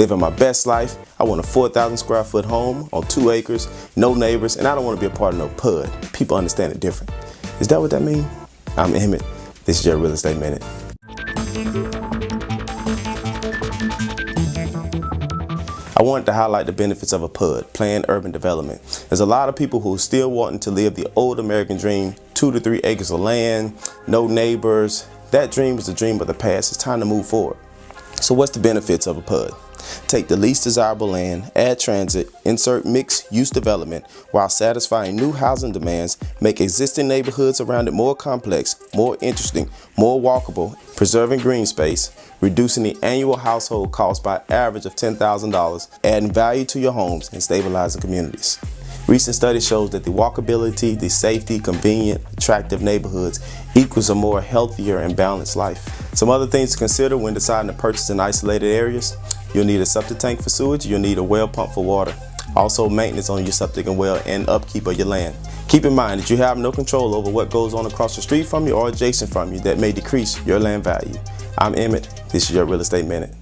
living my best life. I want a 4,000 square foot home on 2 acres, no neighbors, and I don't want to be a part of no PUD. People understand it different. Is that what that means? I'm Emmitt. This is your Real Estate Minute. I wanted to highlight the benefits of a PUD, planned urban development. There's a lot of people who are still wanting to live the old American dream, 2 to 3 acres of land, no neighbors. That dream is a dream of the past. It's time to move forward. So what's the benefits of a PUD? Take the least desirable land, add transit, insert mixed-use development while satisfying new housing demands, make existing neighborhoods around it more complex, more interesting, more walkable, preserving green space, reducing the annual household cost by average of $10,000, adding value to your homes, and stabilizing communities. Recent study shows that the walkability, the safety, convenient, attractive neighborhoods equals a more healthier and balanced life. Some other things to consider when deciding to purchase in isolated areas: you'll need a septic tank for sewage, you'll need a well pump for water. Also maintenance on your septic and well and upkeep of your land. Keep in mind that you have no control over what goes on across the street from you or adjacent from you that may decrease your land value. I'm Emmitt. This is your Real Estate Minute.